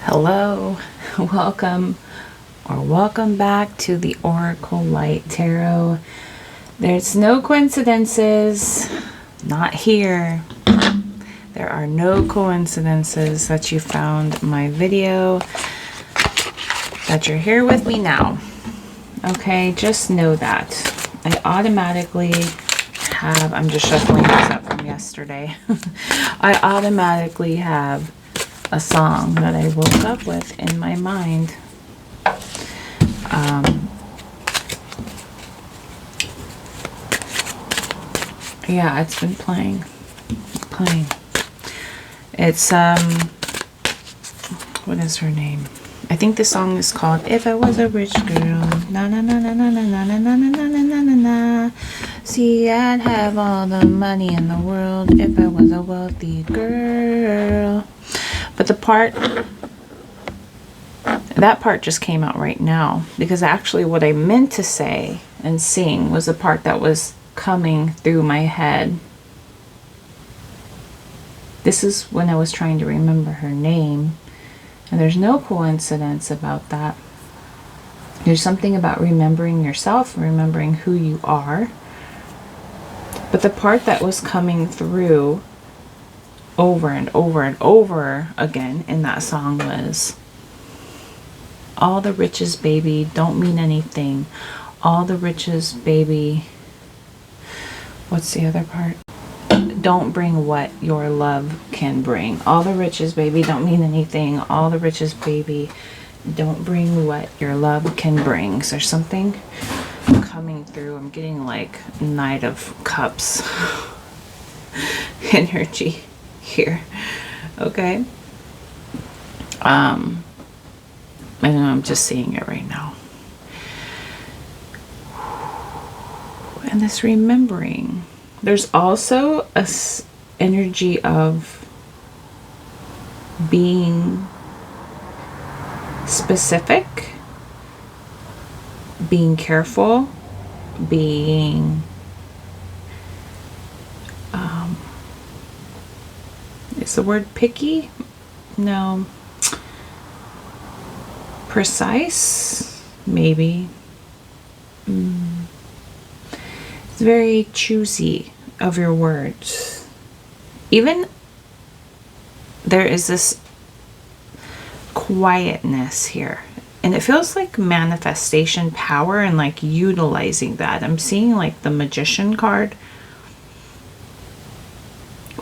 Hello, welcome back to the Oracle Light Tarot. There's no coincidences, not here. There are no coincidences that you found my video, that you're here with me now. Okay, just know that. I automatically have, I'm just shuffling this up from yesterday. I automatically have a song that I woke up with in my mind. Yeah, it's been playing. It's what is her name? I think the song is called "If I Was a Rich Girl." Na na na na na na na na na na na na na na. See, I'd have all the money in the world if I was a wealthy girl. But that part just came out right now, because actually what I meant to say and sing was the part that was coming through my head. This is when I was trying to remember her name, and there's no coincidence about that. There's something about remembering yourself, remembering who you are. But the part that was coming through over and over and over again in that song was, all the riches, baby, don't mean anything. All the riches, baby. What's the other part? Don't bring what your love can bring. All the riches, baby, don't mean anything. All the riches, baby, don't bring what your love can bring. So there's something coming through. I'm getting like Knight of Cups energy here. Okay. I know, I'm just seeing it right now. And this remembering. There's also a energy of being specific, being careful, being is the word picky? No. Precise? Maybe. It's very choosy of your words. Even there is this quietness here, and it feels like manifestation power and like utilizing that. I'm seeing like the Magician card,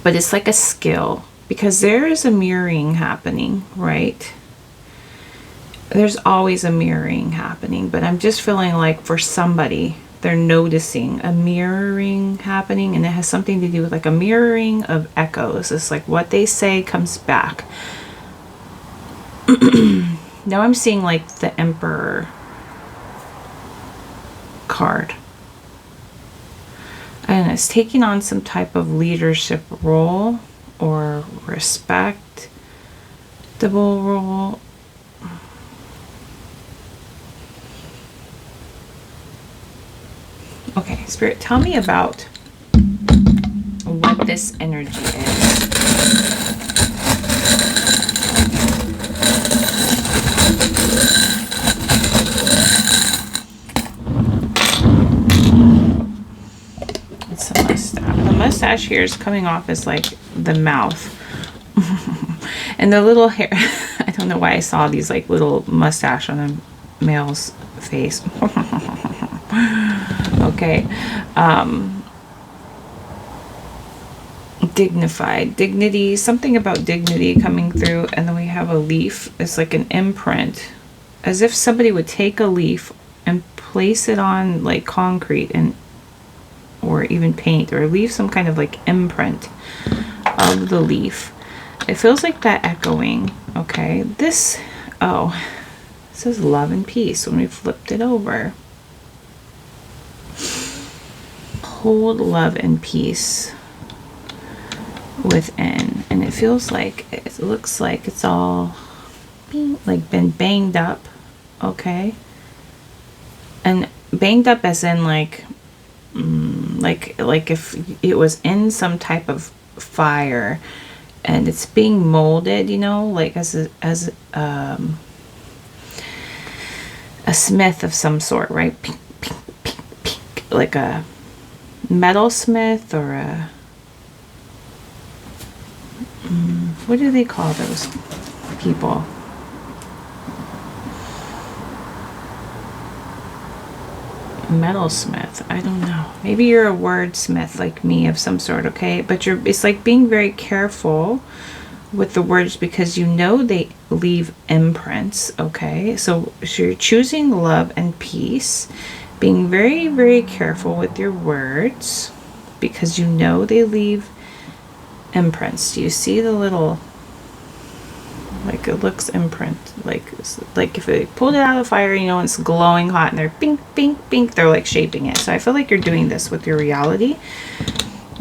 but it's like a skill, because there is a mirroring happening, right? There's always a mirroring happening, but I'm just feeling like for somebody, they're noticing a mirroring happening, and it has something to do with like a mirroring of echoes. It's like what they say comes back. Now I'm seeing like the Emperor card. And it's taking on some type of leadership role or respectable role. Okay, Spirit, tell me about what this energy is. It's a mustache. The mustache here is coming off as like the mouth. And the little hair. I don't know why I saw these like little mustache on a male's face. Okay. Dignified, dignity, something about dignity coming through. And then we have a leaf. It's like an imprint, as if somebody would take a leaf and place it on like concrete and or even paint, or leave some kind of like imprint of the leaf. It feels like that echoing. Okay, this, oh, it says love and peace when we flipped it over. Hold love and peace within, and it feels like, it looks like it's all being like been banged up. Okay, and banged up as in like like if it was in some type of fire and it's being molded, you know, like as a smith of some sort, right? Pink, pink, pink, pink, like a metal smith or a what do they call those people? Metalsmith. I don't know. Maybe you're a wordsmith like me of some sort, okay? But it's like being very careful with the words because you know they leave imprints, okay? So you're choosing love and peace, being very, very careful with your words because you know they leave imprints. Do you see the little, like it looks imprint, like if they pulled it out of the fire, you know, it's glowing hot and they're pink, pink, pink, they're like shaping it. So I feel like you're doing this with your reality.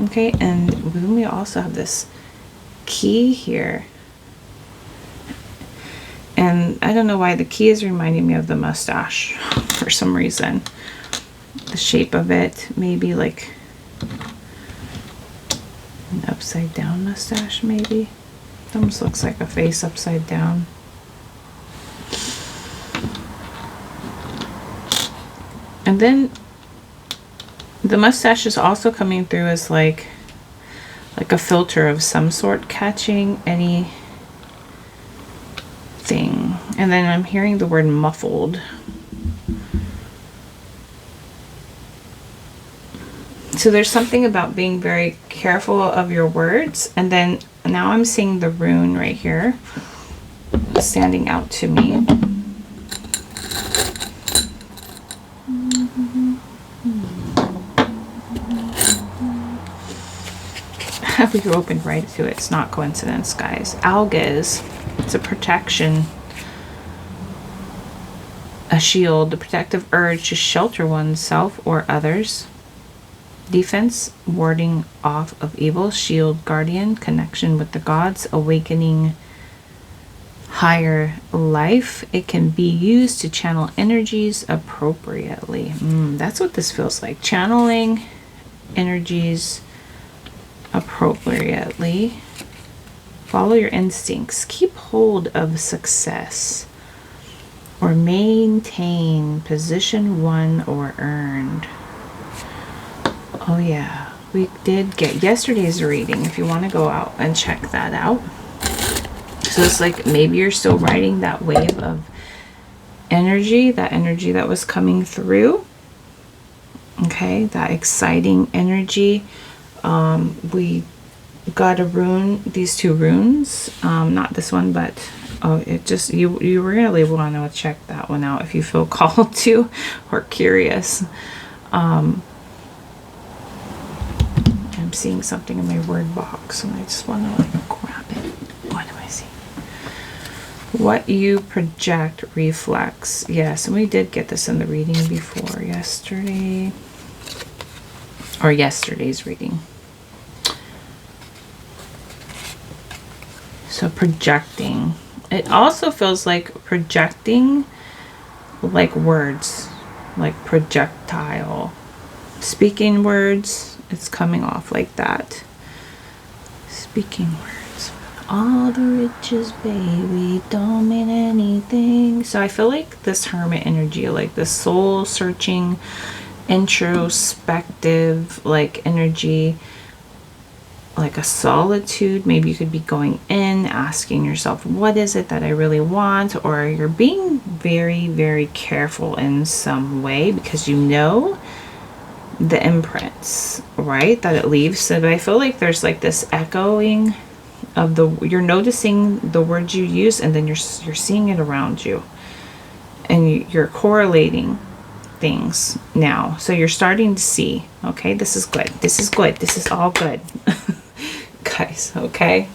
Okay, and then we also have this key here. And I don't know why the key is reminding me of the mustache for some reason. The shape of it, maybe like an upside down mustache, maybe. It almost looks like a face upside down. And then the mustache is also coming through as like a filter of some sort, catching anything. And then I'm hearing the word muffled. So there's something about being very careful of your words. And then now I'm seeing the rune right here standing out to me. We can open right to it. It's not coincidence, guys. Alges. It's a protection. A shield. The protective urge to shelter oneself or others. Defense, warding off of evil. Shield, guardian, connection with the gods, awakening higher life. It can be used to channel energies appropriately. That's what this feels like. Channeling energies appropriately. Follow your instincts. Keep hold of success. Or maintain position won or earned. Oh yeah, we did get yesterday's reading if you want to go out and check that out. So it's like maybe you're still riding that wave of energy, that energy that was coming through. Okay, that exciting energy. We got a rune, these two runes, not this one, but it just, you really want to check that one out if you feel called to or curious. I'm seeing something in my word box and I just want to like grab it. What do I see? What you project reflects. Yes, and we did get this in the reading before yesterday, or yesterday's reading. So projecting. It also feels like projecting like words, like projectile. Speaking words, it's coming off like that. Speaking words. All the riches, baby, don't mean anything. So I feel like this hermit energy, like the soul searching, introspective, like energy, like a solitude. Maybe you could be going in, asking yourself, what is it that I really want? Or you're being very, very careful in some way because you know the imprints, right, that it leaves. So I feel like there's like this echoing of you're noticing the words you use, and then you're seeing it around you, and you're correlating things now. So you're starting to see, okay, this is good, this is good, this is all good. Guys, okay.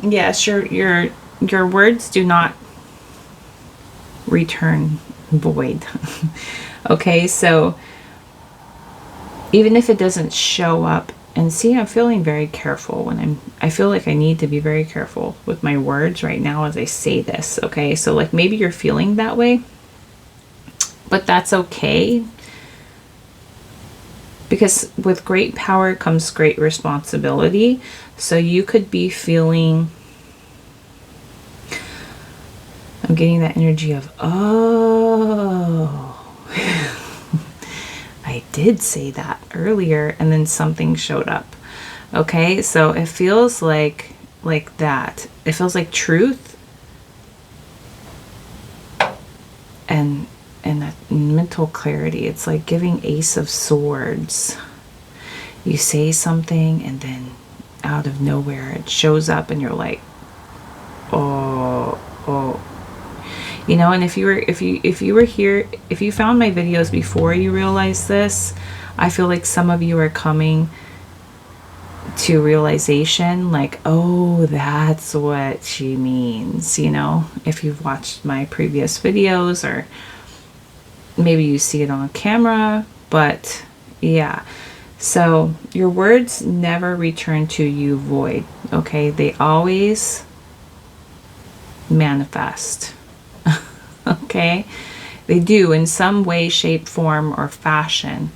Yes, your words do not return void. Okay, so even if it doesn't show up, and see, I'm feeling very careful when I feel like I need to be very careful with my words right now as I say this. Okay, so like maybe you're feeling that way, but that's okay, because with great power comes great responsibility. So you could be feeling, I'm getting that energy of, oh, I did say that earlier, and then something showed up. Okay, so it feels like that. It feels like truth and that mental clarity. It's like giving Ace of Swords. You say something and then out of nowhere it shows up and you're like, oh. You know, and if you were here, if you found my videos before you realized this, I feel like some of you are coming to realization, like, oh, that's what she means, you know, if you've watched my previous videos, or maybe you see it on camera. But yeah, so your words never return to you void. Okay, they always manifest. Okay, they do in some way, shape, form, or fashion.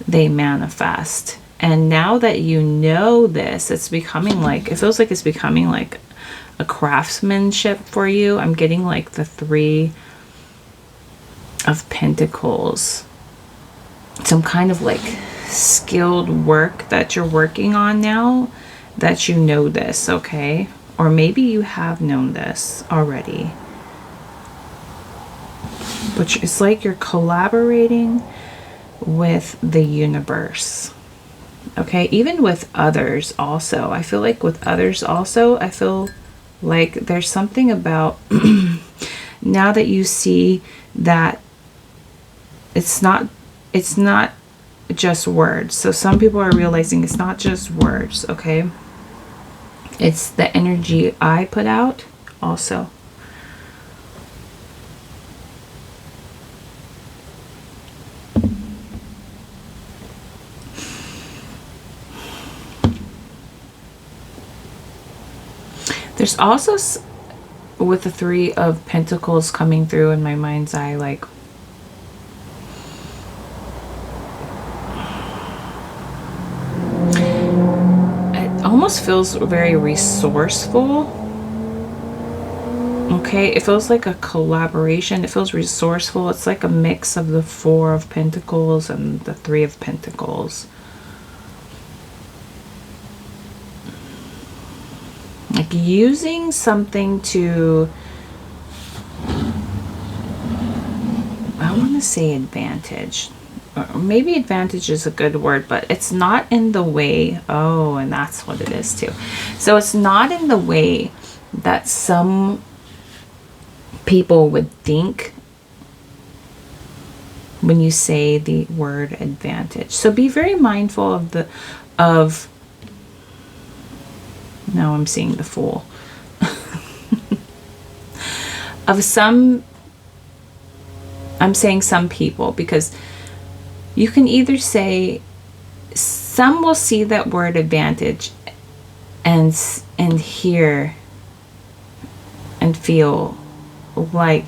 They manifest. And now that you know this, it's becoming like, it feels like it's becoming like a craftsmanship for you. I'm getting like the 3 of Pentacles. Some kind of like skilled work that you're working on now, that you know this, okay? Or maybe you have known this already. But it's like you're collaborating with the universe. Okay, even with others also. I feel like with others also, I feel like there's something about now that you see that it's not just words. So some people are realizing it's not just words, okay? It's the energy I put out also. There's also, with the 3 of Pentacles coming through in my mind's eye, like, it almost feels very resourceful. Okay, it feels like a collaboration. It feels resourceful. It's like a mix of the 4 of Pentacles and the 3 of Pentacles. Like using something to, I want to say advantage. Or maybe advantage is a good word, but it's not in the way. Oh, and that's what it is too. So it's not in the way that some people would think when you say the word advantage. So be very mindful of now I'm seeing the Fool. Of some, I'm saying some people, because you can either say, some will see that word advantage and hear and feel like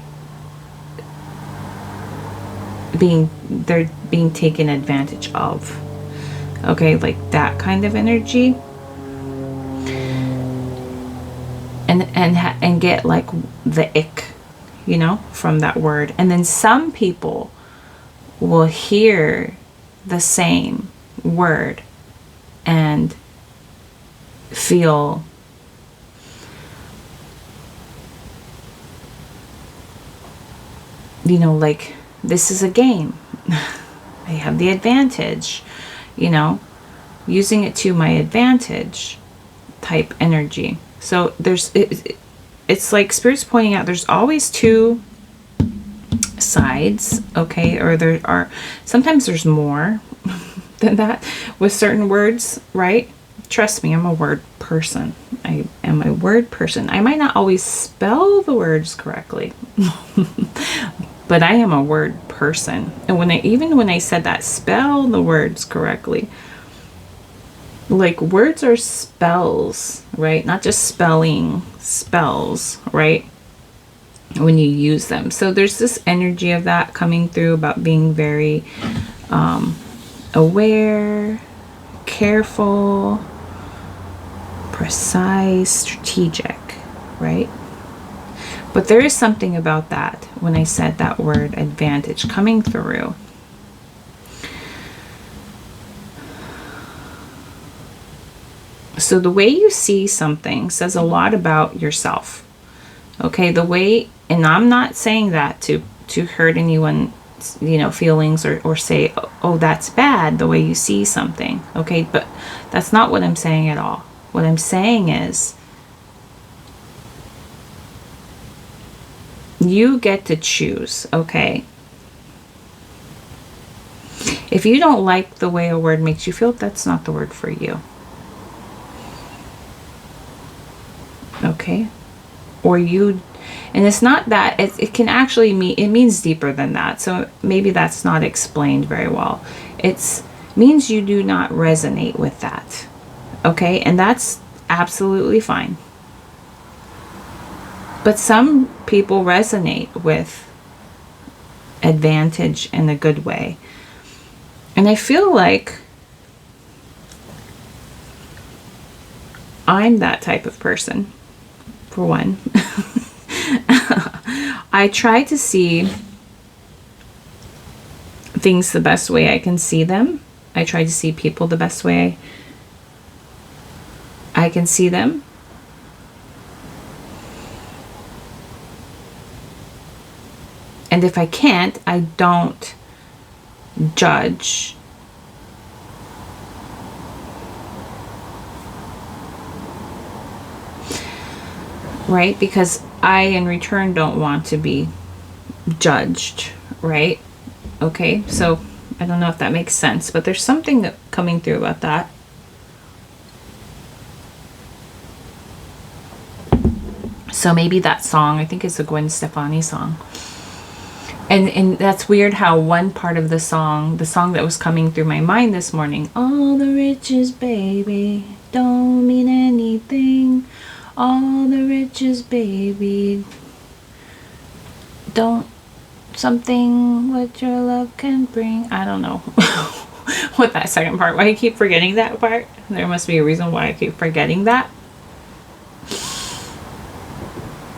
they're being taken advantage of. Okay, like that kind of energy. And get like the ick, you know, from that word. And then some people will hear the same word and feel you know, like, this is a game. I have the advantage, you know, using it to my advantage type energy. So it's like Spirit's pointing out there's always 2 sides, okay? Or there are, sometimes there's more than that with certain words, right? Trust me, I'm a word person. I am a word person. I might not always spell the words correctly, but I am a word person. And when I said that, spell the words correctly. Like, words are spells, right? Not just spelling, spells, right? When you use them. So there's this energy of that coming through about being very aware, careful, precise, strategic, right? But there is something about that when I said that word advantage coming through. So the way you see something says a lot about yourself. Okay, the way, and I'm not saying that to hurt anyone, feelings or say, oh, that's bad, the way you see something. Okay, but that's not what I'm saying at all. What I'm saying is, you get to choose, okay? If you don't like the way a word makes you feel, that's not the word for you. Okay? Or and it's not that, it can actually mean, it means deeper than that. So maybe that's not explained very well. It means you do not resonate with that. Okay? And that's absolutely fine. But some people resonate with advantage in a good way. And I feel like I'm that type of person, for one. I try to see things the best way I can see them. I try to see people the best way I can see them. And if I can't, I don't judge. Right? Because I, in return, don't want to be judged. Right? Okay? So, I don't know if that makes sense, but there's something coming through about that. So maybe that song, I think it's a Gwen Stefani song. And that's weird how one part of the song that was coming through my mind this morning, all the riches, baby, don't mean anything. All the riches, baby, don't something what your love can bring. I don't know what that second part, why I keep forgetting that part. There must be a reason why I keep forgetting that.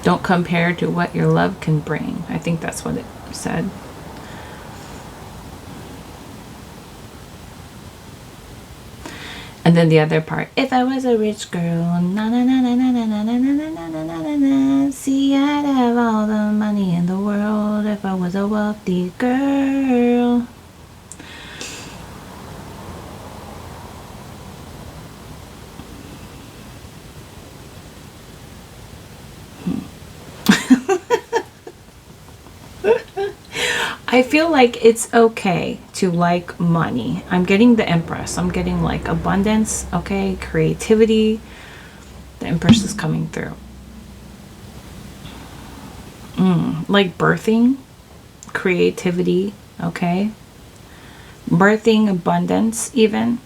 Don't compare to what your love can bring. I think that's what it said. And then the other part, if I was a rich girl, na na na na na na na na na na na na na, see, I'd have all the money in the world if I was a wealthy girl. I feel like it's okay to like money. I'm getting the Empress. I'm getting like abundance, okay? Creativity. The Empress is coming through. Like birthing, creativity, okay? Birthing, abundance even.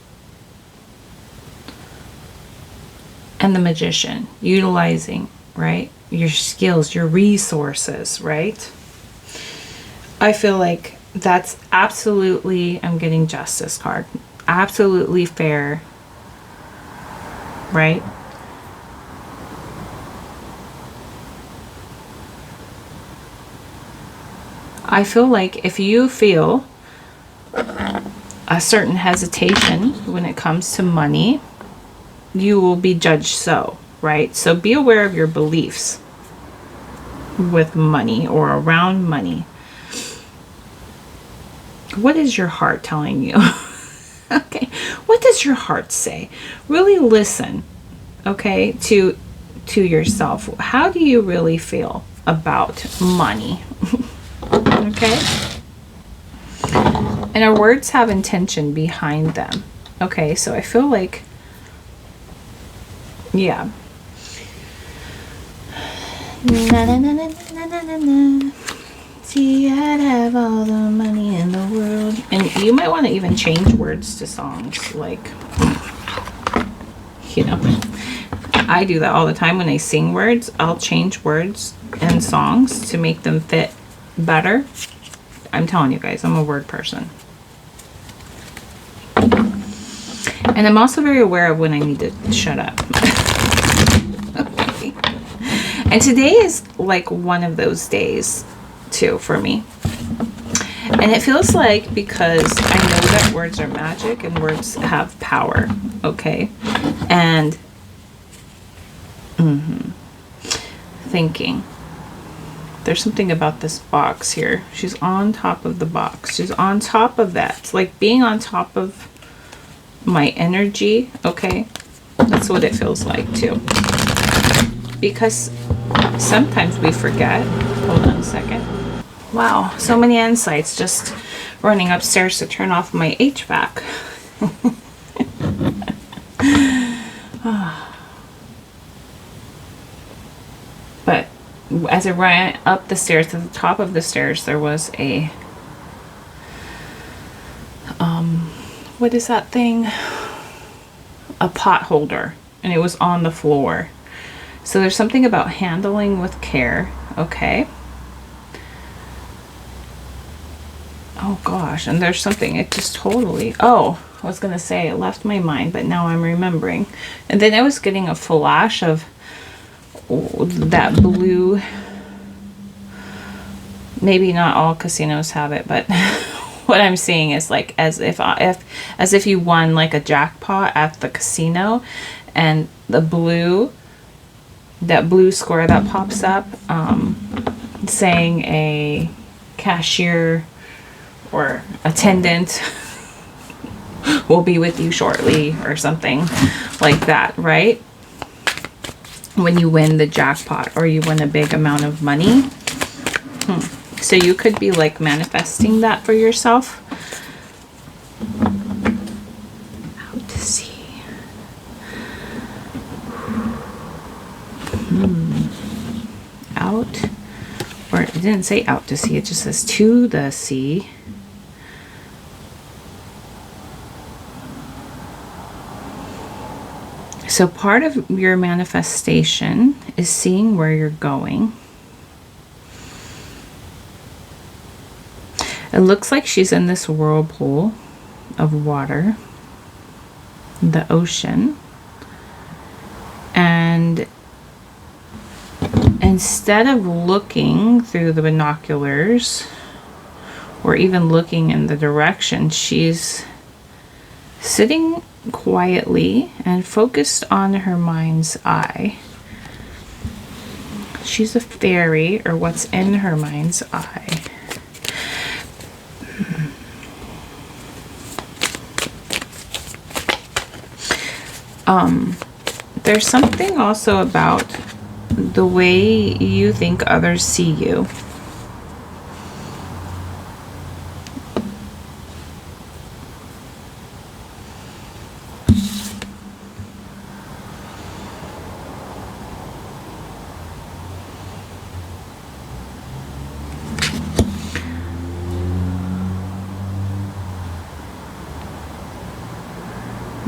And the Magician, utilizing, right? Your skills, your resources, right? I feel like that's absolutely, I'm getting Justice card, absolutely fair, right? I feel like if you feel a certain hesitation when it comes to money, you will be judged so, right? So be aware of your beliefs with money or around money. What is your heart telling you? Okay. What does your heart say? Really listen, okay, to yourself. How do you really feel about money? Okay? And our words have intention behind them. Okay, so I feel like, yeah. Na na na na na na na na. See, I'd have all the money in the world. And you might want to even change words to songs. Like, I do that all the time when I sing words. I'll change words and songs to make them fit better. I'm telling you guys, I'm a word person. And I'm also very aware of when I need to shut up. And today is like one of those days too for me. And it feels like, because I know that words are magic and words have power, okay? And thinking. There's something about this box here. She's on top of the box. She's on top of that. It's like being on top of my energy, okay? That's what it feels like too. Because sometimes we forget. Hold on a second. Wow, so many insights just running upstairs to turn off my HVAC. But as I ran up the stairs, to the top of the stairs, there was a what is that thing? A pot holder, and it was on the floor. So there's something about handling with care, okay? Oh gosh, and there's something, it just totally, oh, I was gonna say it left my mind, but now I'm remembering. And then I was getting a flash of that blue, maybe not all casinos have it, but what I'm seeing is like as if you won like a jackpot at the casino, and the blue, that blue square that pops up, saying a cashier or attendant will be with you shortly, or something like that, right? When you win the jackpot or you win a big amount of money. So you could be like manifesting that for yourself. Out to sea. Out, or it didn't say out to sea, it just says to the sea. So part of your manifestation is seeing where you're going. It looks like she's in this whirlpool of water, the ocean, and instead of looking through the binoculars or even looking in the direction, she's sitting quietly and focused on her mind's eye. She's a fairy, or what's in her mind's eye. There's something also about the way you think others see you.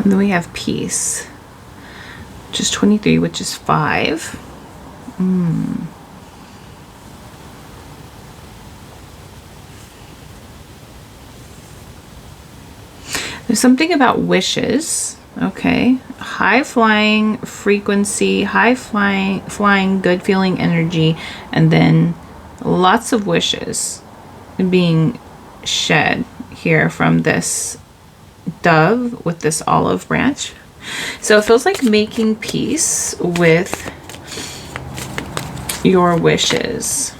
And then we have peace, which is 23, which is 5. There's something about wishes, okay? High flying frequency, high flying good feeling energy, and then lots of wishes being shed here from this dove with this olive branch. So it feels like making peace with your wishes.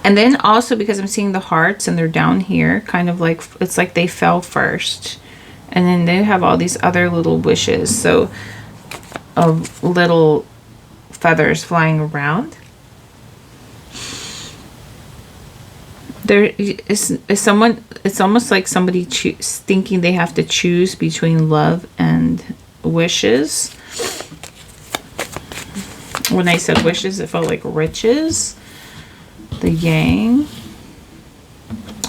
And then also, because I'm seeing the hearts and they're down here, kind of like, it's like they fell first. And then they have all these other little wishes. So of little feathers flying around. There is someone, it's almost like somebody thinking they have to choose between love and wishes. When I said wishes, it felt like riches. The yang.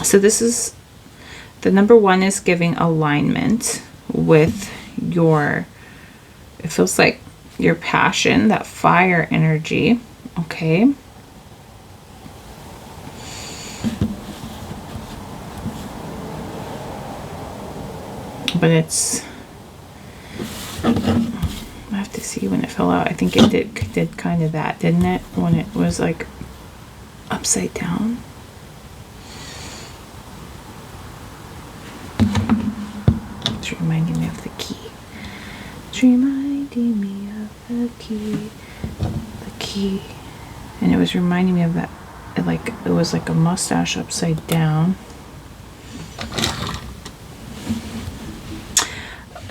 So this is, the number 1 is giving alignment with your, it feels like your passion, that fire energy, okay? But it's, I have to see when it fell out. I think it did kind of that, didn't it? When it was like upside down. It's reminding me of the key. It's reminding me of the key. The key. And it was reminding me of that, like, it was like a mustache upside down.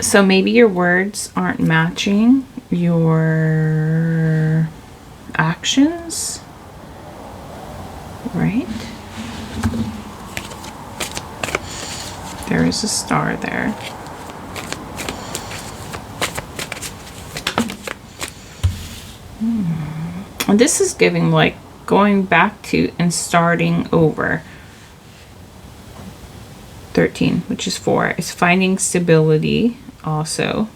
So maybe your words aren't matching your actions, right? There is a star there. And this is giving like going back to and starting over. 13, which is 4, is finding stability also.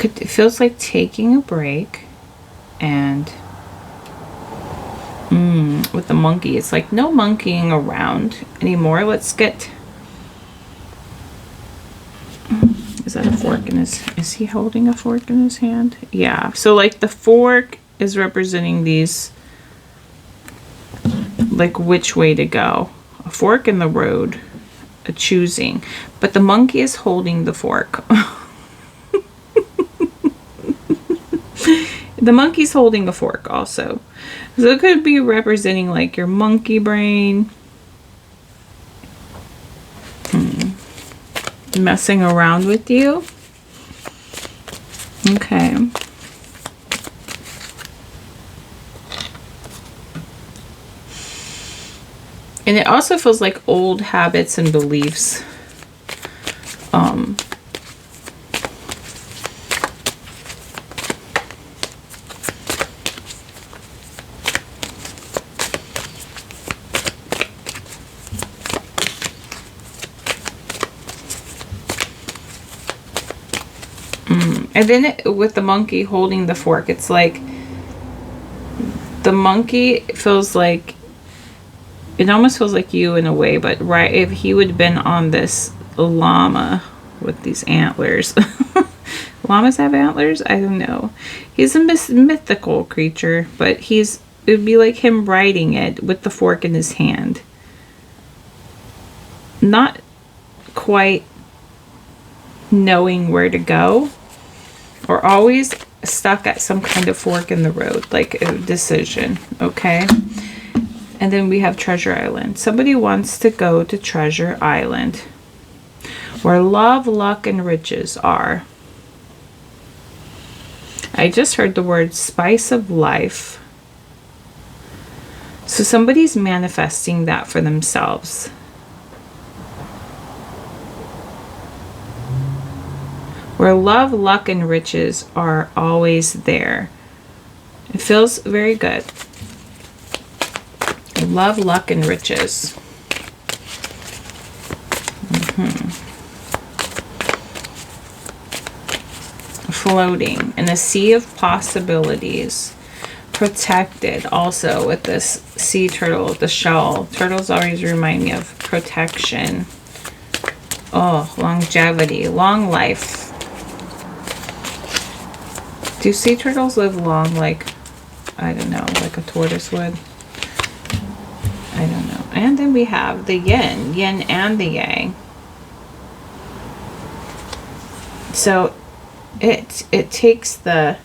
It feels like taking a break. And with the monkey, it's like no monkeying around anymore. Let's get, is that a fork in his, is he holding a fork in his hand? Yeah, so like the fork is representing these, like which way to go. A fork in the road, a choosing. But the monkey is holding the fork. The monkey's holding a fork also. So it could be representing like your monkey brain. Messing around with you. Okay. And it also feels like old habits and beliefs. And then with the monkey holding the fork, it's like the monkey feels like, it almost feels like you in a way, but right, if he would have been on this llama with these antlers. Llamas have antlers? I don't know. He's a mythical creature, but it would be like him riding it with the fork in his hand. Not quite knowing where to go, or always stuck at some kind of fork in the road, like a decision, okay? And then we have Treasure Island. Somebody wants to go to Treasure Island, where love, luck, and riches are. I just heard the word spice of life. So somebody's manifesting that for themselves. Where love, luck, and riches are always there. It feels very good. Love, luck, and riches. Floating in a sea of possibilities. Protected also with this sea turtle, the shell. Turtles always remind me of protection. Oh, longevity, long life. Do sea turtles live long, like, I don't know, like a tortoise would? I don't know. And then we have the yin and the yang. So it takes that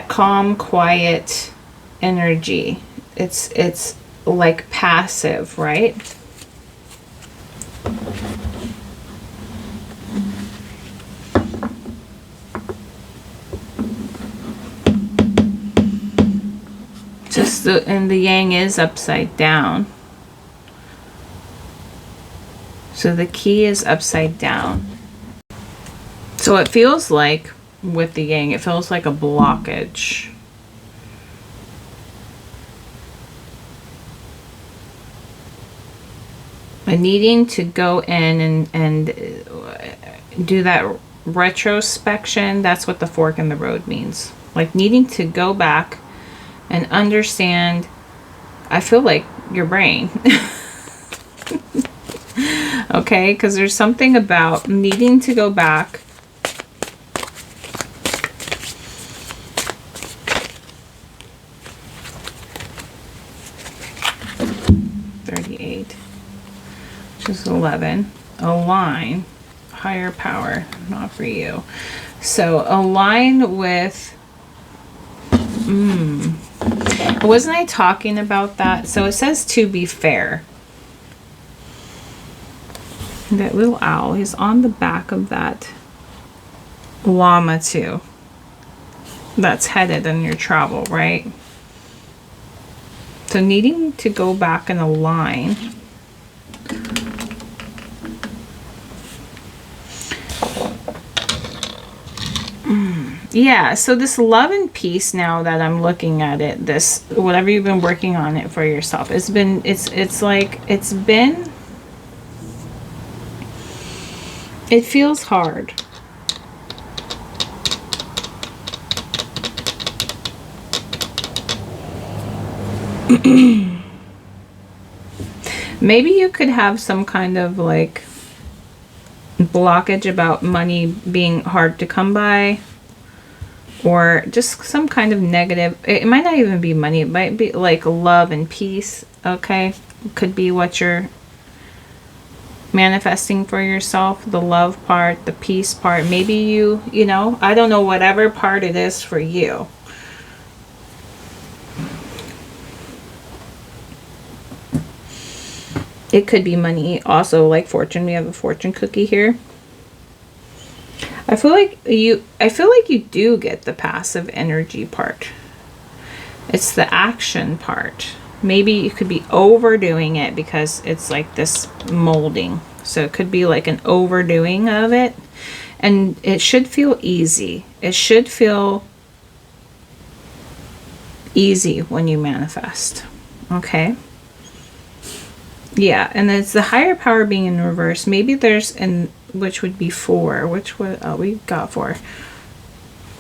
calm, quiet energy. It's like passive, right? And the yang is upside down. So the key is upside down. So it feels like, with the yang, it feels like a blockage. And needing to go in and do that retrospection. That's what the fork in the road means. Like needing to go back and understand. I feel like your brain. Okay, because there's something about needing to go back. Which is 11. Align. Higher power. Not for you. So align with... Wasn't I talking about that? So it says to be fair. That little owl is on the back of that llama too. That's headed in your travel, right? So needing to go back and align. Yeah, so this love and peace, now that I'm looking at it, this, whatever you've been working on it for yourself, it's been, it feels hard. Maybe you could have some kind of like blockage about money being hard to come by, or just some kind of negative. It might not even be money, it might be like love and peace. Okay, could be what you're manifesting for yourself, the love part, the peace part. Maybe you know, I don't know, whatever part it is for you. It could be money also, like fortune. We have a fortune cookie here. I feel like you do get the passive energy part. It's the action part. Maybe you could be overdoing it because it's like this molding. So it could be like an overdoing of it. And it should feel easy. It should feel easy when you manifest. Okay? Yeah, and it's the higher power being in reverse. Maybe there's an, which would be 4. Which would, we got 4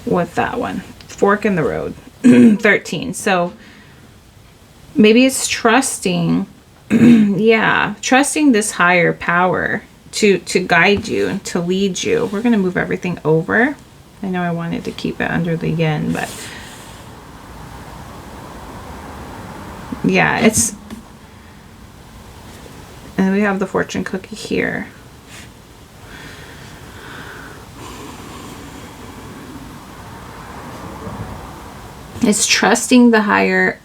with that one. Fork in the road. 13. So maybe it's trusting, yeah, trusting this higher power to guide you and to lead you. We're going to move everything over. I know I wanted to keep it under the yin, but yeah, it's, and we have the fortune cookie here. It's trusting the higher,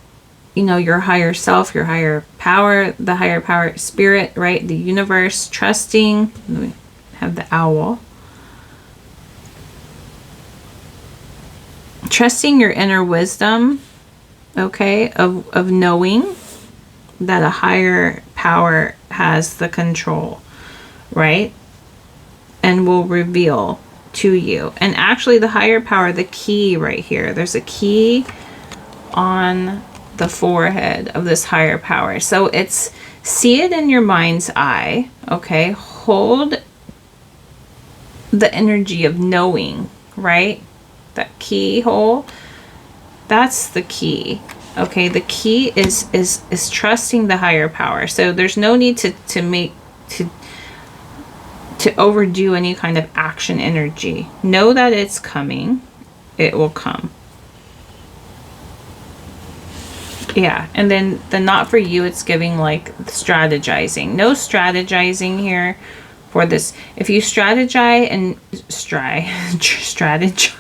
you know, your higher self, your higher power, the higher power spirit, right? The universe, trusting. We have the owl. Trusting your inner wisdom, okay, of knowing that a higher power has the control, right? And will reveal to you. And actually the higher power, the key right here, there's a key on the forehead of this higher power. So it's, see it in your mind's eye, okay? Hold the energy of knowing, right? That keyhole, that's the key. Okay, the key is trusting the higher power. So there's no need to overdo any kind of action energy. Know that it's coming. It will come. Yeah, and then the not for you, it's giving like strategizing. No strategizing here for this. If you strategize and strategize,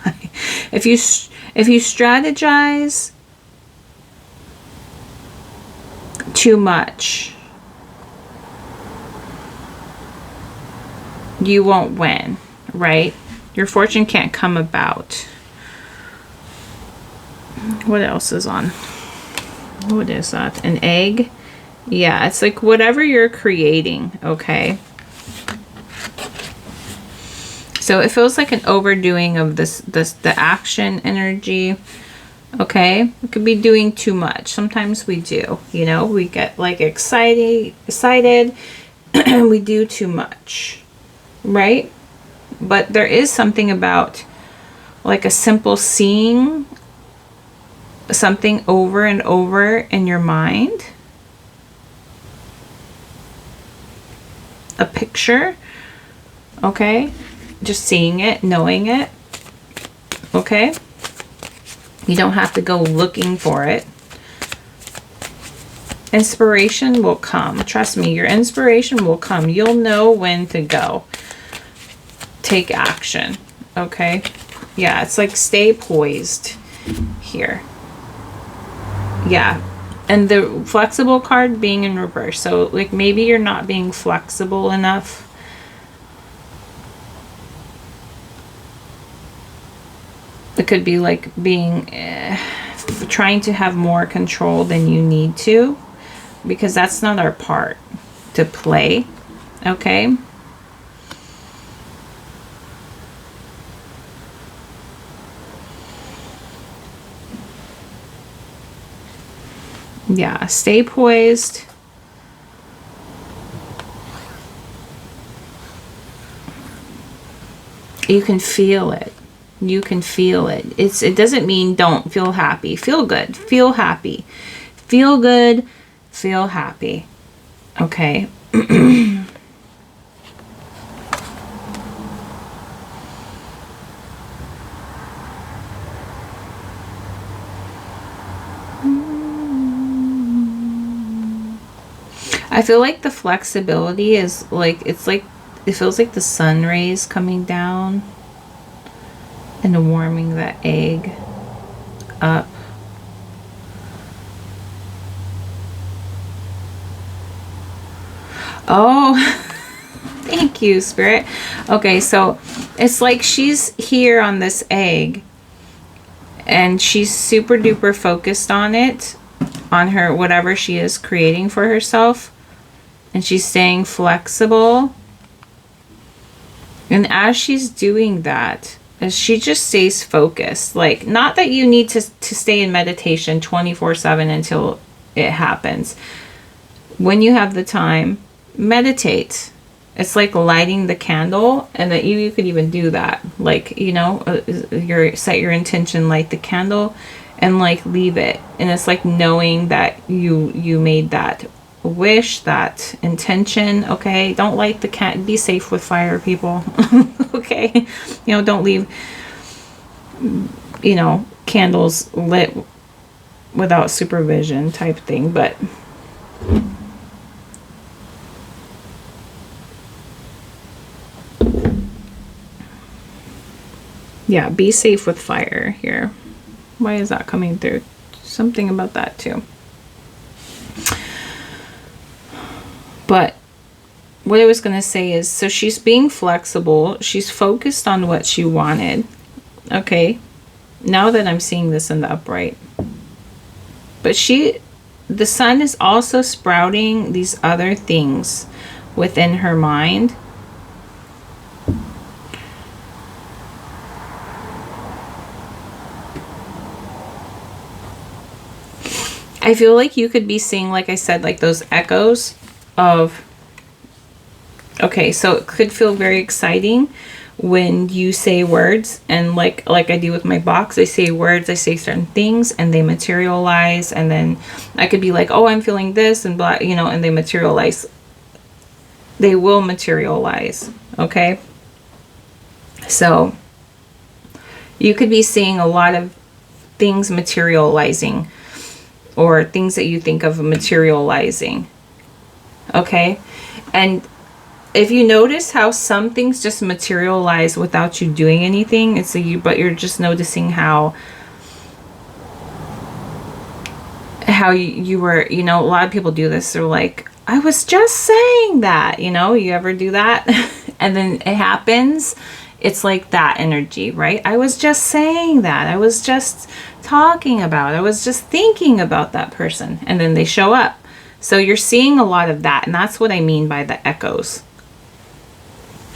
if you strategize too much, you won't win, right? Your fortune can't come about. What else is on? What is that? An egg? Yeah, it's like whatever you're creating, okay? So it feels like an overdoing of the action energy. Okay, it could be doing too much. Sometimes we do, you know, we get like excited, and we do too much, right? But there is something about like a simple seeing something over and over in your mind, a picture, okay? Just seeing it, knowing it, okay? You don't have to go looking for it. Inspiration will come. Trust me, your inspiration will come. You'll know when to go. Take action, okay? Yeah, it's like stay poised here. Yeah. And the flexible card being in reverse. So like maybe you're not being flexible enough. It could be like being trying to have more control than you need to, because that's not our part to play, okay? Yeah, stay poised. You can feel it. You can feel it. It doesn't mean don't feel happy. Feel good. Feel happy. Feel good. Feel happy. Okay. I feel like the flexibility is like, it's like, it feels like the sun rays coming down and warming that egg up. Oh, thank you, Spirit. Okay, so it's like she's here on this egg and she's super duper focused on it, on her, whatever she is creating for herself. And she's staying flexible. And as she's doing that, as she just stays focused, like, not that you need to stay in meditation 24/7 until it happens. When you have the time, meditate. It's like lighting the candle, and that you could even do that. Like, you know, set your intention, light the candle, and like leave it. And it's like knowing that you made that wish, that intention. Okay, don't light the be safe with fire, people. Okay, you know, don't leave, you know, candles lit without supervision type thing. But yeah, be safe with fire here. Why is that coming through? Something about that too. But what I was going to say is, so she's being flexible. She's focused on what she wanted. Okay. Now that I'm seeing this in the upright. But the sun is also sprouting these other things within her mind. I feel like you could be seeing, like I said, like those echoes of, okay, so it could feel very exciting when you say words, and like I do with my box, I say words, I say certain things, and they materialize. And then I could be like, oh, I'm feeling this, and blah, you know, and they materialize. They will materialize. Okay. So you could be seeing a lot of things materializing, or things that you think of materializing. Okay. And if you notice how some things just materialize without you doing anything, but you're just noticing how you were, you know, a lot of people do this. They're like, I was just saying that, you know, you ever do that? And then it happens. It's like that energy, right? I was just saying that. I was just talking about, I was just thinking about that person. And then they show up. So you're seeing a lot of that. And that's what I mean by the echoes.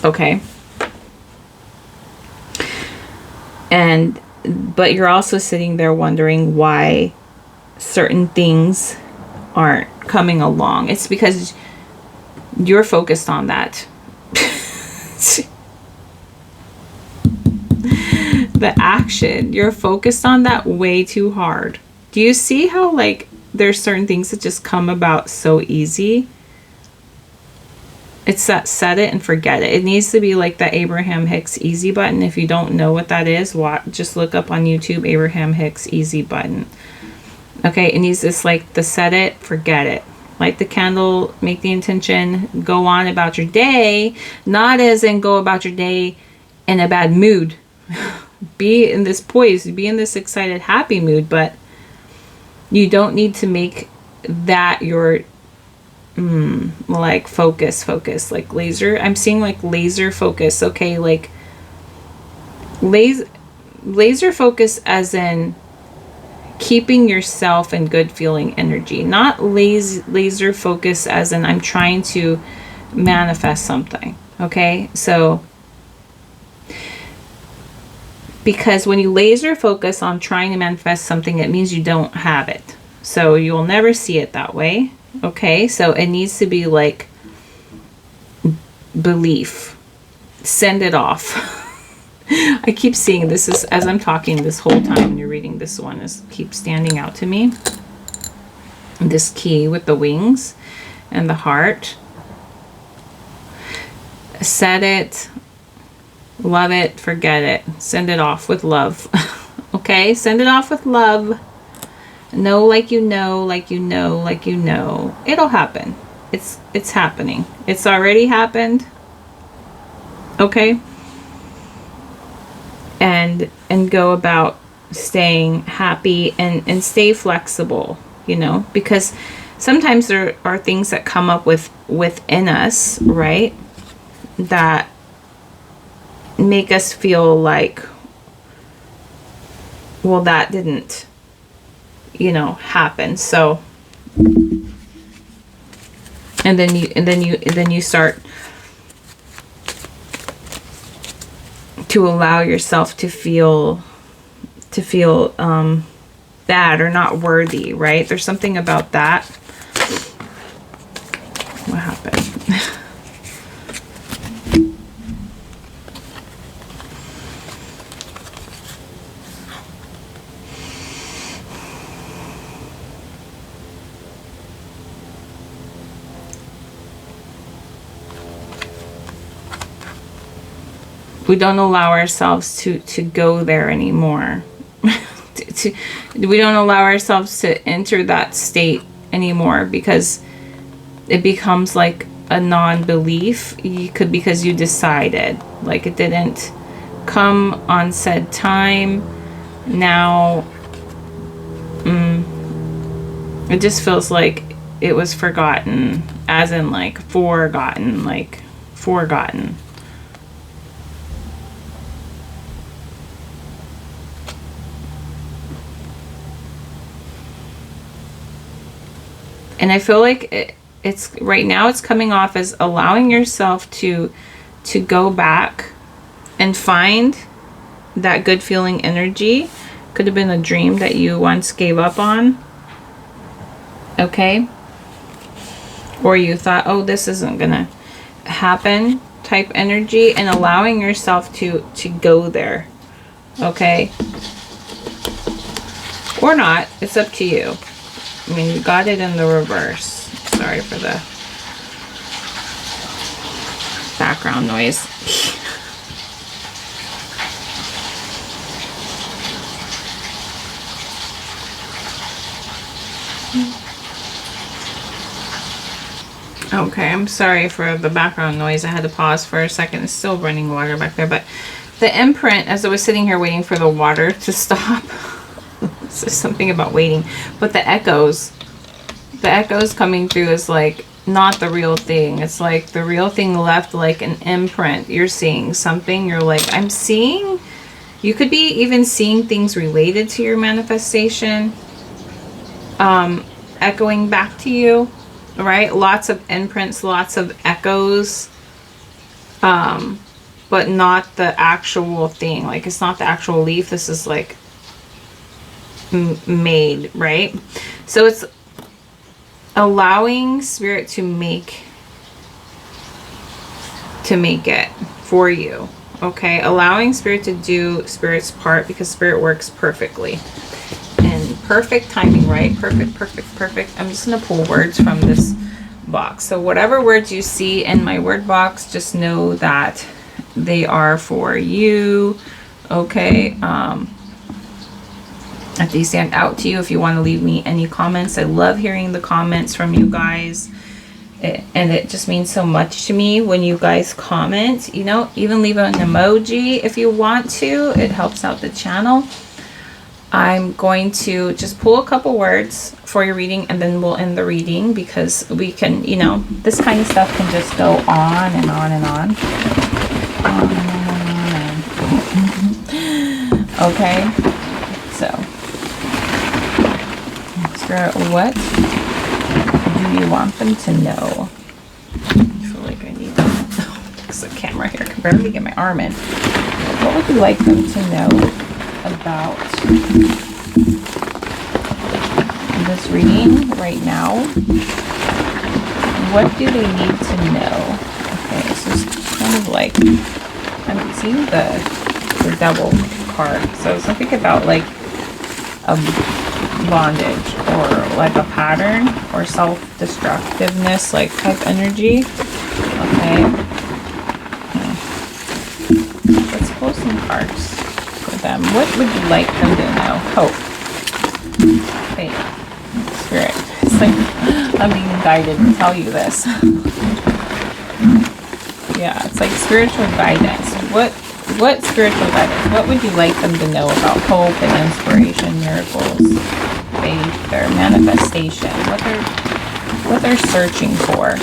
Okay. But you're also sitting there wondering why certain things aren't coming along. It's because you're focused on that. The action, you're focused on that way too hard. Do you see how, like, there's certain things that just come about so easy? It's that set it and forget it. It needs to be like the Abraham Hicks easy button. If you don't know what that is, just look up on YouTube Abraham Hicks easy button. Okay, it needs this like the set it, forget it. Light the candle, make the intention, go on about your day, not as in go about your day in a bad mood. Be in this poised, be in this excited, happy mood, but you don't need to make that your like focus, like laser. I'm seeing like laser focus. Okay, like laser focus as in keeping yourself in good feeling energy, not laser focus as in I'm trying to manifest something. Okay, so because when you laser focus on trying to manifest something, it means you don't have it, so you will never see it that way. Okay, so it needs to be like belief. Send it off. I keep seeing this is as I'm talking this whole time and you're reading, this one is keeps standing out to me. This key with the wings and the heart. Set it, love it, forget it. Send it off with love. Okay, send it off with love. Know like you know, like you know, like you know. It'll happen. It's happening. It's already happened. Okay? And go about staying happy and stay flexible, you know, because sometimes there are things that come up within us, right? That make us feel like, well, that didn't, you know, happen. So and then you start to allow yourself to feel bad or not worthy, right? There's something about that. What happened? We don't allow ourselves to go there anymore. We don't allow ourselves to enter that state anymore because it becomes like a non-belief. Because you decided, like it didn't come on said time. Now, it just feels like it was forgotten, as in like forgotten, like forgotten. And I feel like it's right now it's coming off as allowing yourself to go back and find that good feeling energy. Could have been a dream that you once gave up on. Okay? Or you thought, oh, this isn't gonna happen type energy, and allowing yourself to go there. Okay? Or not. It's up to you. I mean, you got it in the reverse. Sorry for the background noise. Okay, I'm sorry for the background noise. I had to pause for a second. It's still running water back there. But the imprint, as I was sitting here waiting for the water to stop... There's something about waiting, but the echoes coming through is like not the real thing. It's like the real thing left like an imprint. You're seeing something, you're like, I'm seeing, you could be even seeing things related to your manifestation echoing back to you, right? Lots of imprints, lots of echoes, but not the actual thing. Like it's not the actual leaf. This is like made, right? So it's allowing spirit to make it for you. Okay, allowing spirit to do spirit's part, because spirit works perfectly and perfect timing, right? Perfect. I'm just gonna pull words from this box. So whatever words you see in my word box, just know that they are for you. Okay. If they stand out to you, if you want to leave me any comments, I love hearing the comments from you guys. And it just means so much to me when you guys comment. You know, even leave an emoji if you want to. It helps out the channel. I'm going to just pull a couple words for your reading, and then we'll end the reading, because we can, you know, this kind of stuff can just go on and on and on. On and on. Okay, so Spirit, what do you want them to know? I feel like I need there's a camera here. I can barely get my arm in. What would you like them to know about this reading right now? What do they need to know? Okay, this is kind of like, I'm seeing the devil card. So something about like a bondage, or like a pattern, or self-destructiveness, like type energy. Okay. Let's pull some cards for them. What would you like them to know? Hope. Faith. Spirit. It's like I'm being guided to tell you this. Yeah, it's like spiritual guidance. What spiritual guidance? What would you like them to know about hope and inspiration, miracles, faith, their manifestation, what they're searching for?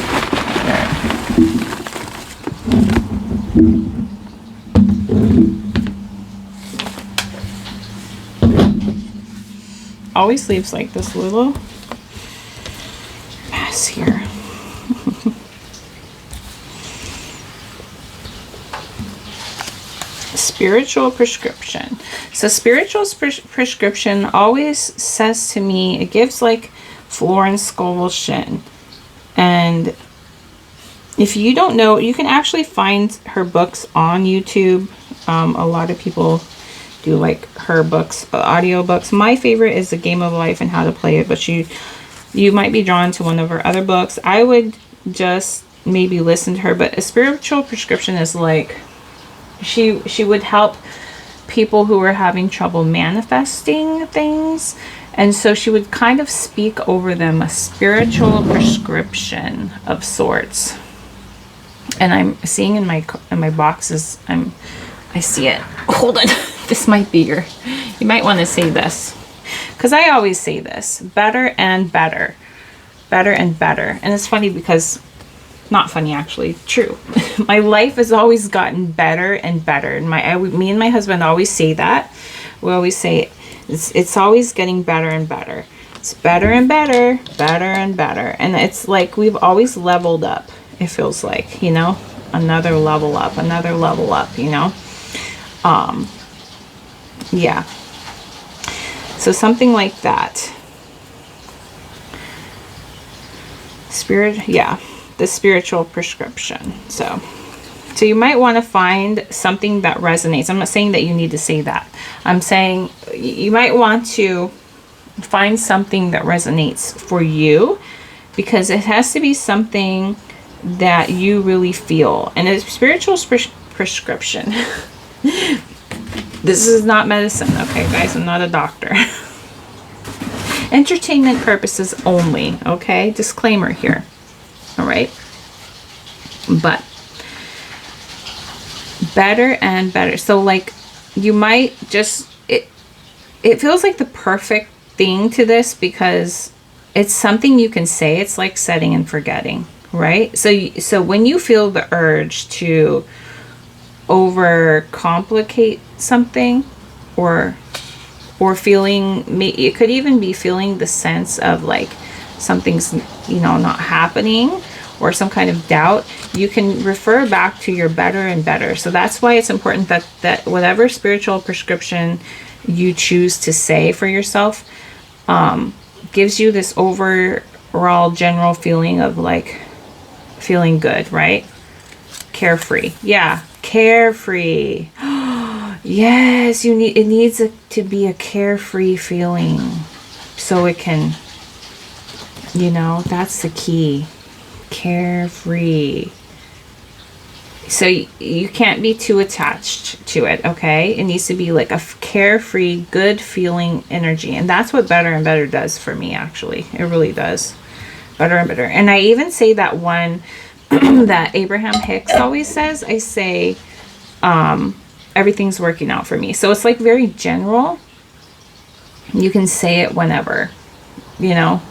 Always leaves like this little mess here. Spiritual prescription. So spiritual prescription always says to me, it gives like Florence Scovel Shinn. And if you don't know, you can actually find her books on YouTube. A lot of people do like her books, audio books. My favorite is The Game of Life and How to Play It, but you might be drawn to one of her other books. I would just maybe listen to her, but a spiritual prescription is like, she would help people who were having trouble manifesting things, and so she would kind of speak over them, a spiritual prescription of sorts. And I'm seeing in my boxes, I see it. Hold on. This might be you might want to say this, because I always say this: better and better, better and better. And it's funny because, not funny actually, true. My life has always gotten better and better. And me and my husband always say that. We always say it's always getting better and better. It's better and better, better and better. And it's like we've always leveled up. It feels like, you know, another level up, you know. Yeah. So something like that. Spirit, yeah. The spiritual prescription. So you might want to find something that resonates. I'm not saying that you need to say that. I'm saying you might want to find something that resonates for you, because it has to be something that you really feel. And a spiritual prescription. This is not medicine, okay, guys? I'm not a doctor. Entertainment purposes only, okay? Disclaimer here. All right, but better and better. So like you might just, it feels like the perfect thing to this, because it's something you can say. It's like setting and forgetting, right? So when you feel the urge to overcomplicate something, or feeling, it could even be feeling the sense of like something's, you know, not happening, or some kind of doubt, you can refer back to your better and better. So that's why it's important that whatever spiritual prescription you choose to say for yourself gives you this overall general feeling of like feeling good, right? Carefree. Yeah, carefree. Yes, it needs to be a carefree feeling, so it can, you know, that's the key. carefree. So you can't be too attached to it, okay? It needs to be like a carefree, good feeling energy. And that's what better and better does for me, actually. It really does. Better and better. And I even say that one that Abraham Hicks always says. I say, everything's working out for me. So it's like very general. You can say it whenever, you know?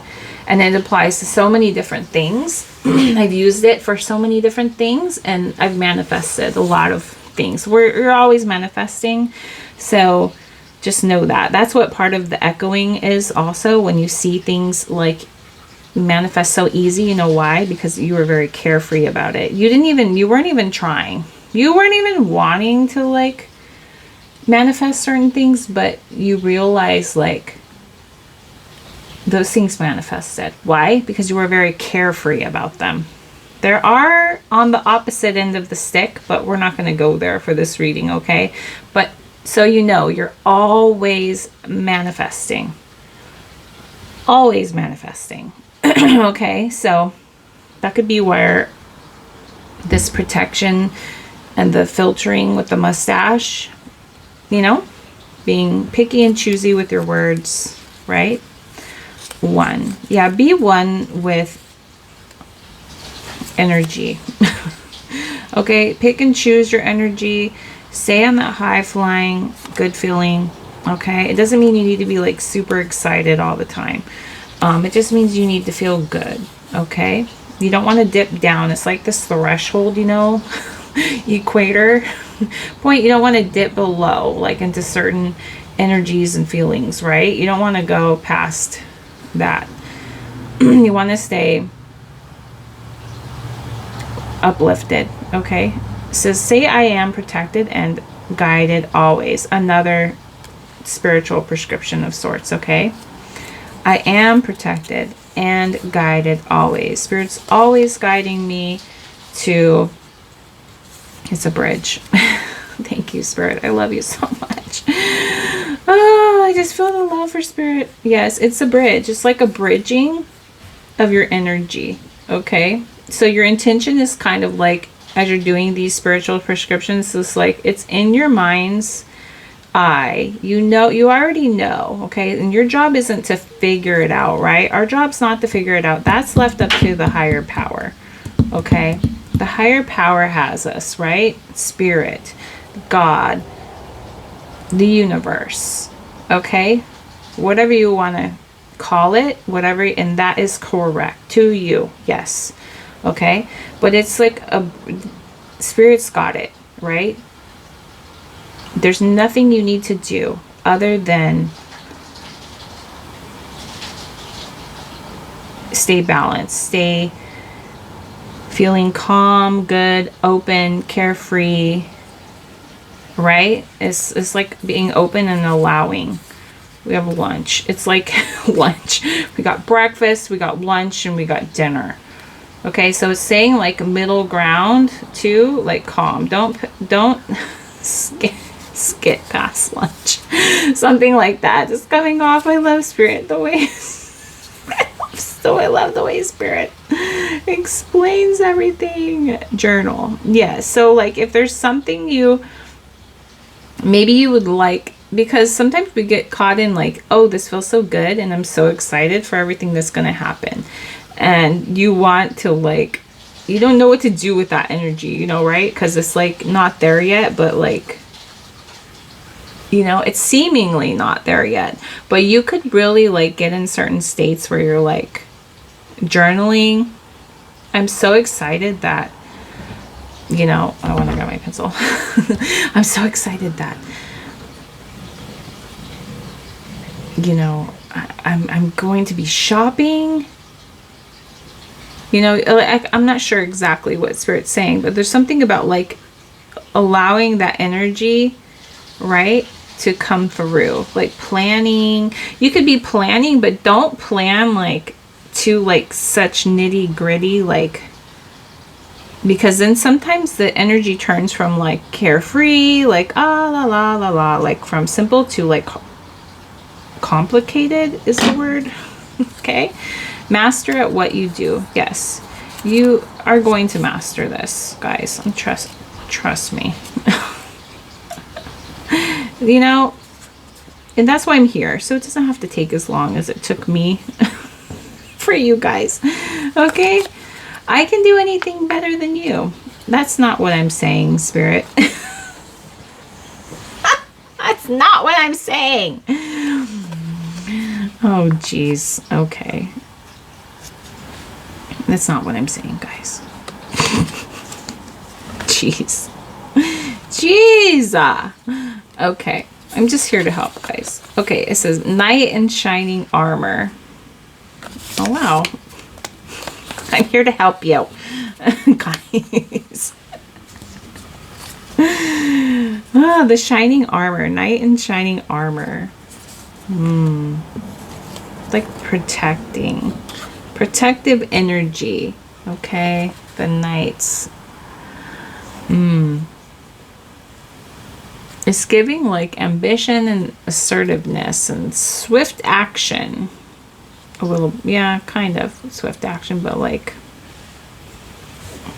And it applies to so many different things. I've used it for so many different things, and I've manifested a lot of things. We're always manifesting. So just know that. That's what part of the echoing is also, when you see things like manifest so easy. You know why? Because you were very carefree about it. You weren't even trying. You weren't even wanting to like manifest certain things, but you realize like those things manifested. Why? Because you were very carefree about them. There are on the opposite end of the stick, but we're not going to go there for this reading, okay? But so you know, you're always manifesting. Always manifesting. Okay, so that could be where this protection and the filtering with the mustache, you know, being picky and choosy with your words, right? One. Yeah, be one with energy. Okay, pick and choose your energy. Stay on that high flying, good feeling. Okay, it doesn't mean you need to be like super excited all the time. It just means you need to feel good. Okay, you don't want to dip down. It's like this threshold, you know, equator point. You don't want to dip below, like into certain energies and feelings, right? You don't want to go past that. You want to stay uplifted. Okay, so say I am protected and guided always. Another spiritual prescription of sorts. Okay, I am protected and guided always. Spirit's always guiding me to, it's a bridge. Thank you, Spirit. I love you so much. Oh, I just feel the love for Spirit. Yes, it's a bridge. It's like a bridging of your energy. Okay, so your intention is kind of like, as you're doing these spiritual prescriptions, it's like it's in your mind's eye. You know, you already know. Okay, and your job isn't to figure it out, right? Our job's not to figure it out. That's left up to the higher power. Okay, the higher power has us, right? Spirit, God, the universe. Okay, whatever you want to call it, whatever, and that is correct to you. Yes. Okay, but it's like a Spirit's got it, right? There's nothing you need to do other than stay balanced, stay feeling calm, good, open, carefree, right? It's like being open and allowing. We have lunch. It's like lunch. We got breakfast, we got lunch, and we got dinner. Okay, so it's saying like middle ground too, like calm. Don't skip past lunch. Something like that. Just coming off. I love Spirit the way I love the way Spirit explains everything. Journal. Yeah, so like if there's something maybe you would like, because sometimes we get caught in like, oh, this feels so good and I'm so excited for everything that's going to happen. And you want to like, you don't know what to do with that energy, you know, right? Because it's like not there yet, but like, you know, it's seemingly not there yet. But you could really like get in certain states where you're like journaling. I'm so excited that, you know, I want to grab my pencil. I'm so excited that, you know, I'm going to be shopping. You know, I'm not sure exactly what Spirit's saying, but there's something about like allowing that energy, right, to come through. Like planning. You could be planning, but don't plan like to like such nitty gritty, like, because then sometimes the energy turns from like carefree, like la la la la, like from simple to like complicated is the word. Okay. Master at what you do. Yes. You are going to master this, guys. And trust me. You know, and that's why I'm here. So it doesn't have to take as long as it took me for you guys. Okay? I can do anything better than you. That's not what I'm saying, Spirit. That's not what I'm saying. Oh, jeez. Okay. That's not what I'm saying, guys. Jeez. Jeez. Okay. I'm just here to help, guys. Okay, it says knight in shining armor. Oh, wow. I'm here to help you, guys. Ah, the shining armor. Knight in shining armor. Like protecting. Protective energy. Okay, the knights. It's giving like ambition and assertiveness and swift action. A little, yeah, kind of swift action, but like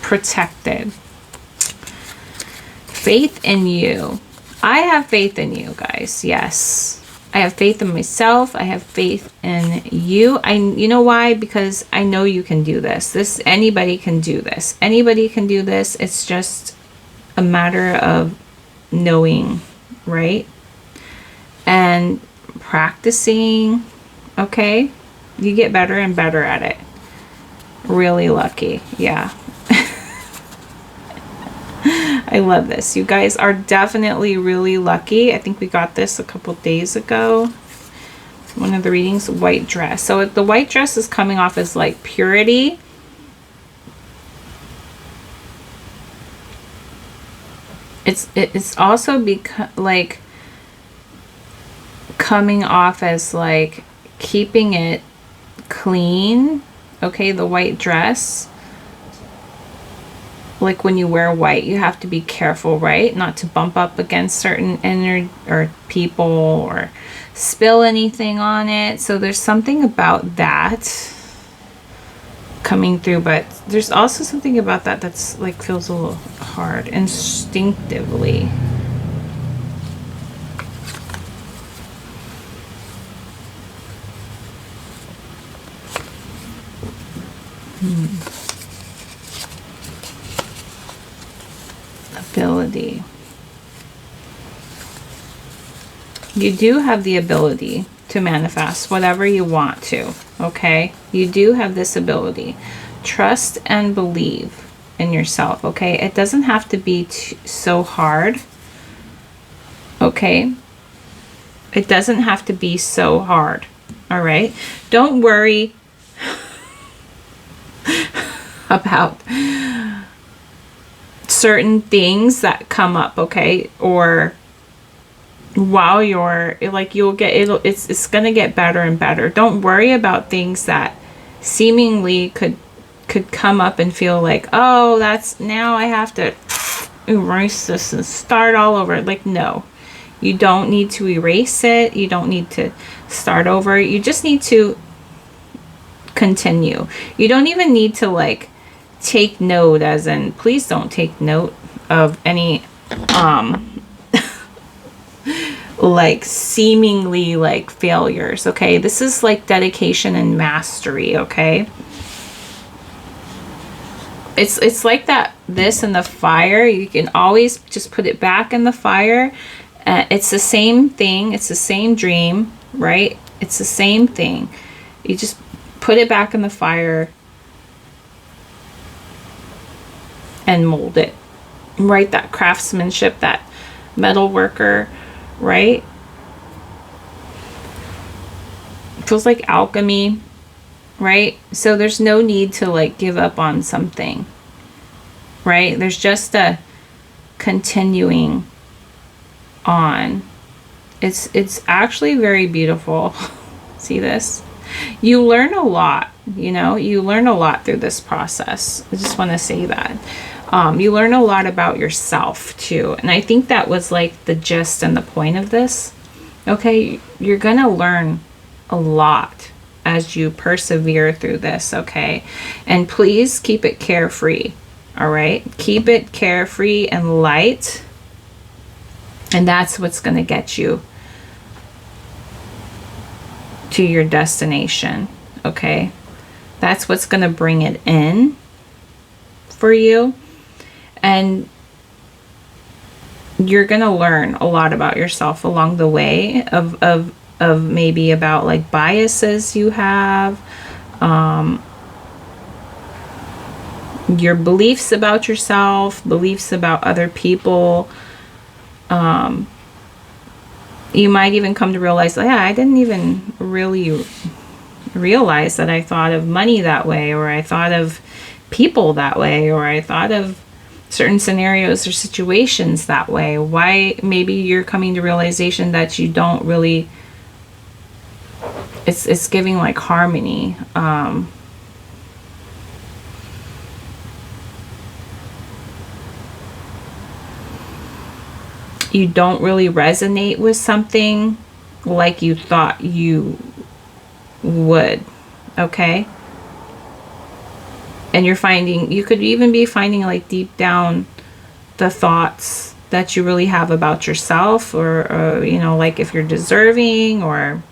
protected. Faith in you. I have faith in you, guys. Yes. I have faith in myself. I have faith in you. You know why? Because I know you can do this. Anybody can do this. Anybody can do this. It's just a matter of knowing, right? And practicing, okay? You get better and better at it. Really lucky. Yeah. I love this. You guys are definitely really lucky. I think we got this a couple days ago. One of the readings, white dress. So the white dress is coming off as like purity. It's also like coming off as like keeping it clean. Okay, the white dress. Like when you wear white, you have to be careful, right? Not to bump up against certain energy or people or spill anything on it. So there's something about that coming through, but there's also something about that that's like feels a little hard instinctively. Ability. You do have the ability to manifest whatever you want to, okay? You do have this ability. Trust and believe in yourself, okay? It doesn't have to be so hard, okay? It doesn't have to be so hard, all right? Don't worry about certain things that come up, okay? Or while you're like, it's gonna get better and better. Don't worry about things that seemingly could come up and feel like, oh, that's now I have to erase this and start all over. Like, no, you don't need to erase it. You don't need to start over. You just need to continue. You don't even need to like take note, as in please don't take note of any like seemingly like failures, okay? This is like dedication and mastery, okay? It's like that, this in the fire, you can always just put it back in the fire. It's the same thing, it's the same dream, right? It's the same thing. You just put it back in the fire and mold it, right? That craftsmanship, that metal worker, right? It feels like alchemy, right? So there's no need to like give up on something, right? There's just a continuing on. It's actually very beautiful. See this? You learn a lot, you know, you learn a lot through this process. I just want to say that. You learn a lot about yourself too. And I think that was like the gist and the point of this. Okay, you're gonna learn a lot as you persevere through this, okay? And please keep it carefree, all right? Keep it carefree and light. And that's what's going to get you to your destination, okay? That's what's going to bring it in for you. And you're going to learn a lot about yourself along the way of maybe about like biases you have, your beliefs about yourself, beliefs about other people. You might even come to realize, yeah, I didn't even really realize that I thought of money that way, or I thought of people that way, or I thought of certain scenarios or situations that way. Why? Maybe you're coming to realization that you don't really, it's giving like harmony. You don't really resonate with something like you thought you would, okay? And you're finding, you could even be finding like deep down the thoughts that you really have about yourself, or you know, like if you're deserving, or,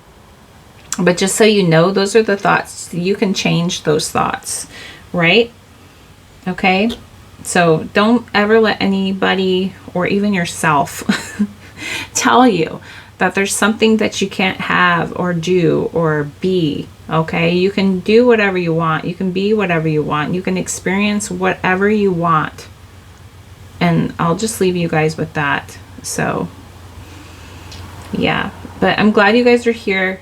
but just so you know, those are the thoughts. You can change those thoughts, right? Okay? So don't ever let anybody, or even yourself, tell you that there's something that you can't have or do or be, okay? You can do whatever you want. You can be whatever you want. You can experience whatever you want. And I'll just leave you guys with that. So, yeah. But I'm glad you guys are here.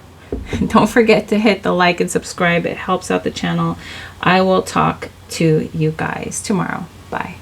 Don't forget to hit the like and subscribe. It helps out the channel. I will talk to you guys tomorrow. Bye.